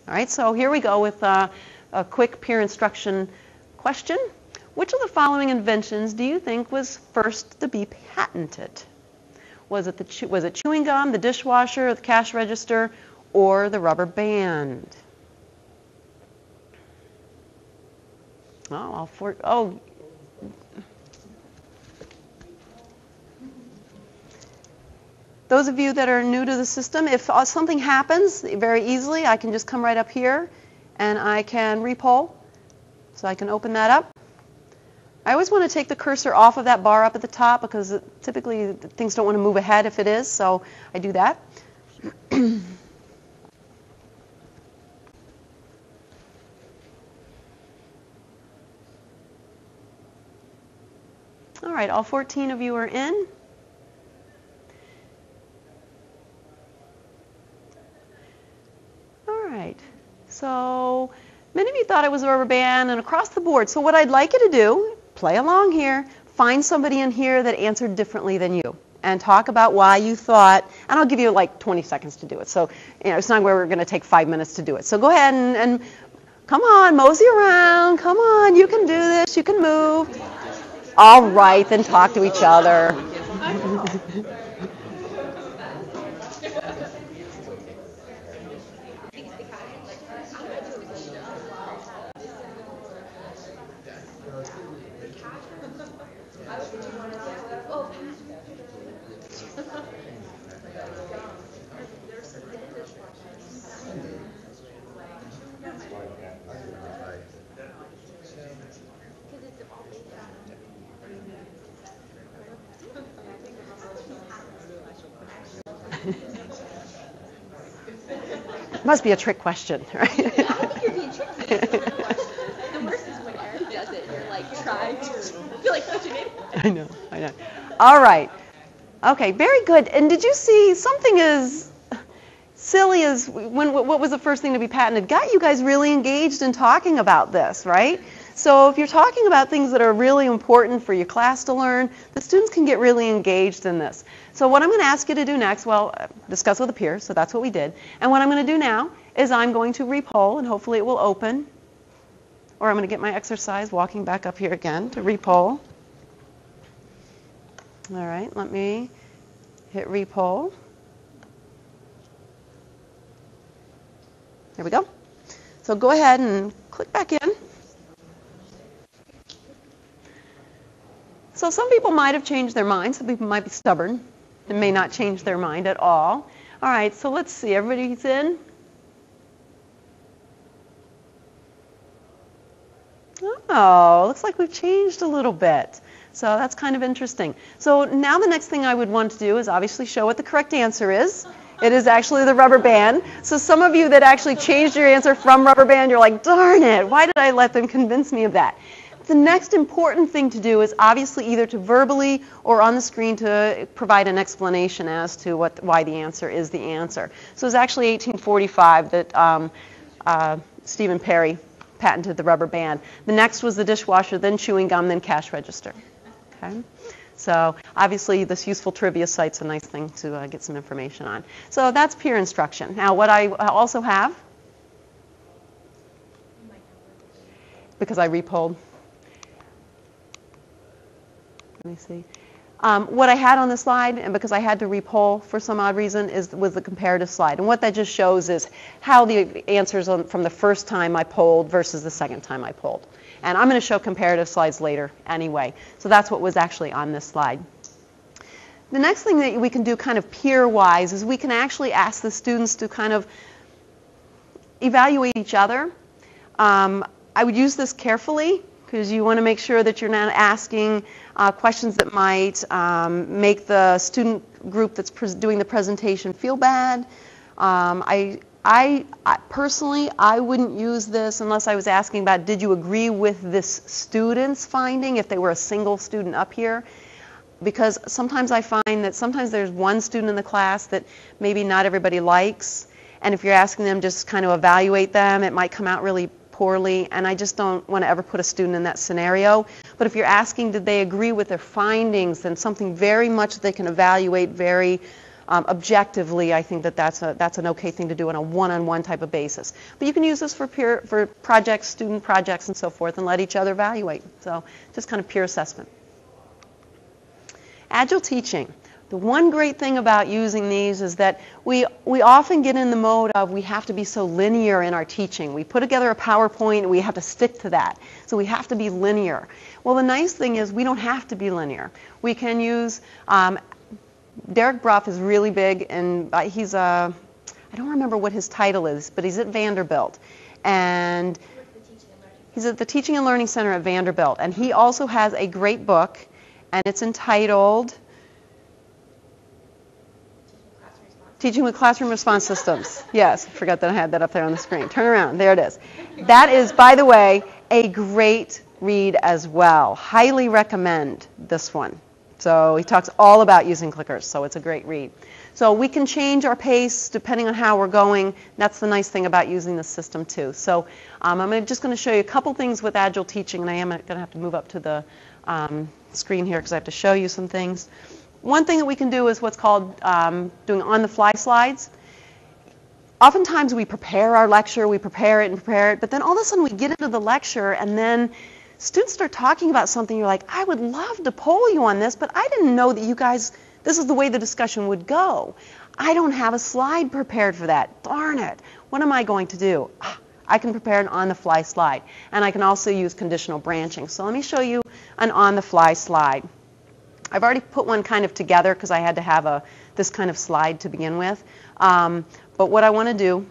All right, so here we go with a quick peer instruction question. Which of the following inventions do you think was first to be patented? Was it chewing gum, the dishwasher, the cash register, or the rubber band? Those of you that are new to the system, if something happens very easily, I can just come right up here and I can repole. So I can open that up. I always want to take the cursor off of that bar up at the top because typically things don't want to move ahead if it is, so I do that. All right, all 14 of you are in. All right, so many of you thought it was a rubber band and across the board. So what I'd like you to do, play along here, find somebody in here that answered differently than you and talk about why you thought, and I'll give you like 20 seconds to do it. So, it's not where we're going to take 5 minutes to do it. So go ahead and come on, mosey around. Come on, you can do this. You can move. All right, then talk to each other. Must be a trick question, right? Yeah, I think you're being tricky. The worst is when Eric does it. You're like trying to feel like what's your name? I know. All right. Okay, very good. And did you see something as silly as what was the first thing to be patented? Got you guys really engaged in talking about this, right? So if you're talking about things that are really important for your class to learn, the students can get really engaged in this. So what I'm going to ask you to do next, discuss with a peer, so that's what we did. And what I'm going to do now is I'm going to repole, and hopefully it will open. Or I'm going to get my exercise walking back up here again to repole. All right, let me hit repole. There we go. So go ahead and click back in. So some people might have changed their mind. Some people might be stubborn and may not change their mind at all. All right, so let's see. Everybody's in? Oh, looks like we've changed a little bit. So that's kind of interesting. So now the next thing I would want to do is obviously show what the correct answer is. It is actually the rubber band. So some of you that actually changed your answer from rubber band, you're like, darn it, why did I let them convince me of that? The next important thing to do is obviously either to verbally or on the screen to provide an explanation as to why the answer is the answer. So it was actually 1845 that Stephen Perry patented the rubber band. The next was the dishwasher, then chewing gum, then cash register. Okay? So obviously this useful trivia site's a nice thing to get some information on. So that's peer instruction. Now what I also have, because I repolled, let me see. What I had on the slide, and because I had to repole for some odd reason, was the comparative slide. And what that just shows is how the answers from the first time I polled versus the second time I polled. And I'm going to show comparative slides later anyway. So that's what was actually on this slide. The next thing that we can do kind of peer-wise is we can actually ask the students to kind of evaluate each other. I would use this carefully because you want to make sure that you're not asking questions that might make the student group that's doing the presentation feel bad. I personally, I wouldn't use this unless I was asking about, did you agree with this student's finding if they were a single student up here? Because sometimes I find that sometimes there's one student in the class that maybe not everybody likes, and if you're asking them just kind of evaluate them, it might come out really poorly, and I just don't want to ever put a student in that scenario. But if you're asking did they agree with their findings, then something very much they can evaluate very objectively, I think that that's an okay thing to do on a one-on-one type of basis. But you can use this for projects, student projects, and so forth, and let each other evaluate. So just kind of peer assessment. Agile teaching. The one great thing about using these is that we often get in the mode of we have to be so linear in our teaching. We put together a PowerPoint and we have to stick to that. So we have to be linear. Well, the nice thing is we don't have to be linear. We can use, Derek Bruff is really big, and he's I don't remember what his title is, but he's at Vanderbilt. And he's at the Teaching and Learning Center at Vanderbilt. And he also has a great book, and it's entitled Teaching with Classroom Response Systems. Yes, I forgot that I had that up there on the screen. Turn around. There it is. That is, by the way, a great read as well. Highly recommend this one. So he talks all about using clickers, so it's a great read. So we can change our pace depending on how we're going. That's the nice thing about using the system too. So I'm just going to show you a couple things with Agile teaching, and I am going to have to move up to the screen here because I have to show you some things. One thing that we can do is what's called doing on-the-fly slides. Oftentimes we prepare our lecture, we prepare it, but then all of a sudden we get into the lecture and then students start talking about something. You're like, I would love to poll you on this, but I didn't know that you guys, this is the way the discussion would go. I don't have a slide prepared for that. Darn it. What am I going to do? I can prepare an on-the-fly slide, and I can also use conditional branching. So let me show you an on-the-fly slide. I've already put one kind of together because I had to have this kind of slide to begin with. But what I want to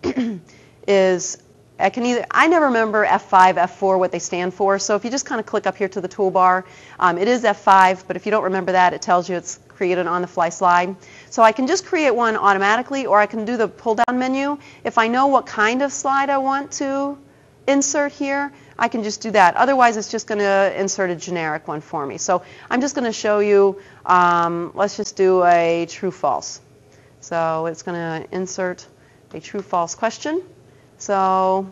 do is I never remember F5, F4, what they stand for. So if you just kind of click up here to the toolbar, it is F5, but if you don't remember that, it tells you it's created on the fly slide. So I can just create one automatically, or I can do the pull down menu. If I know what kind of slide I want to insert here, I can just do that. Otherwise, it's just going to insert a generic one for me. So I'm just going to show you, let's just do a true-false. So it's going to insert a true-false question. So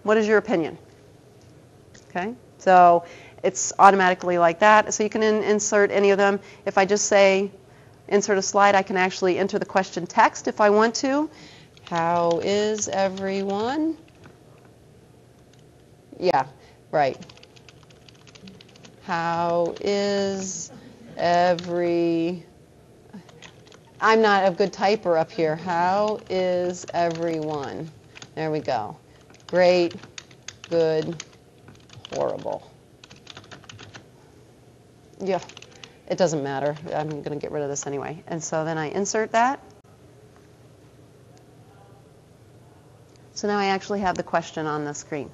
what is your opinion? Okay, so it's automatically like that. So you can insert any of them. If I just say insert a slide, I can actually enter the question text if I want to. How is everyone? Yeah, right. How is I'm not a good typer up here. How is everyone? There we go. Great, good, horrible. Yeah, it doesn't matter. I'm going to get rid of this anyway. And so then I insert that. So now I actually have the question on the screen.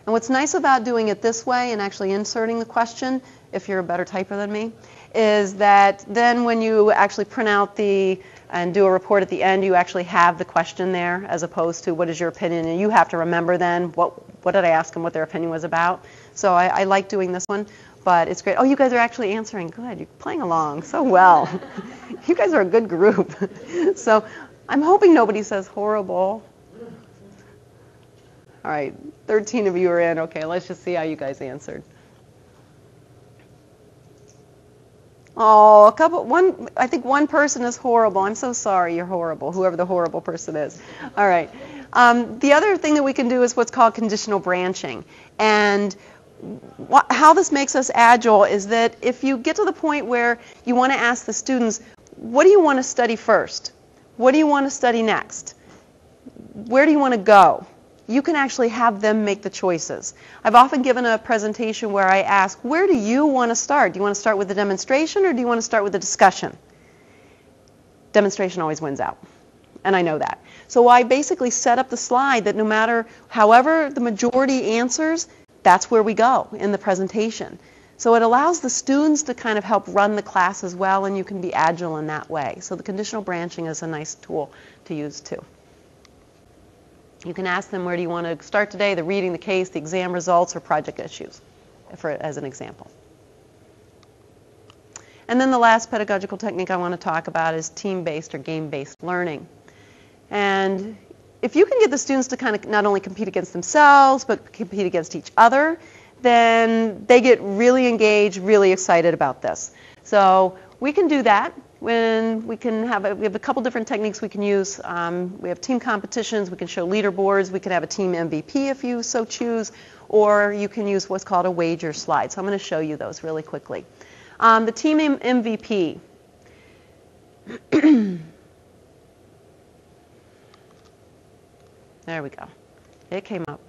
And what's nice about doing it this way and actually inserting the question, if you're a better typer than me, is that then when you actually print out and do a report at the end, you actually have the question there as opposed to what is your opinion, and you have to remember then what did I ask them, what their opinion was about. So I like doing this one, but it's great. Oh, you guys are actually answering. Good. You're playing along so well. You guys are a good group. So I'm hoping nobody says horrible. All right, 13 of you are in. Okay, let's just see how you guys answered. Oh, I think one person is horrible. I'm so sorry you're horrible, whoever the horrible person is. All right. The other thing that we can do is what's called conditional branching. And how this makes us agile is that if you get to the point where you want to ask the students, what do you want to study first? What do you want to study next? Where do you want to go? You can actually have them make the choices. I've often given a presentation where I ask, where do you want to start? Do you want to start with the demonstration or do you want to start with the discussion? Demonstration always wins out, and I know that. So I basically set up the slide that no matter however the majority answers, that's where we go in the presentation. So it allows the students to kind of help run the class as well, and you can be agile in that way. So the conditional branching is a nice tool to use too. You can ask them, where do you want to start today, the reading, the case, the exam results, or project issues, as an example. And then the last pedagogical technique I want to talk about is team-based or game-based learning. And if you can get the students to kind of not only compete against themselves, but compete against each other, then they get really engaged, really excited about this. So we can do that. when we have a couple different techniques we can use. We have team competitions, we can show leaderboards, we can have a team MVP if you so choose, or you can use what's called a wager slide. So I'm going to show you those really quickly. The team MVP. There we go. It came up.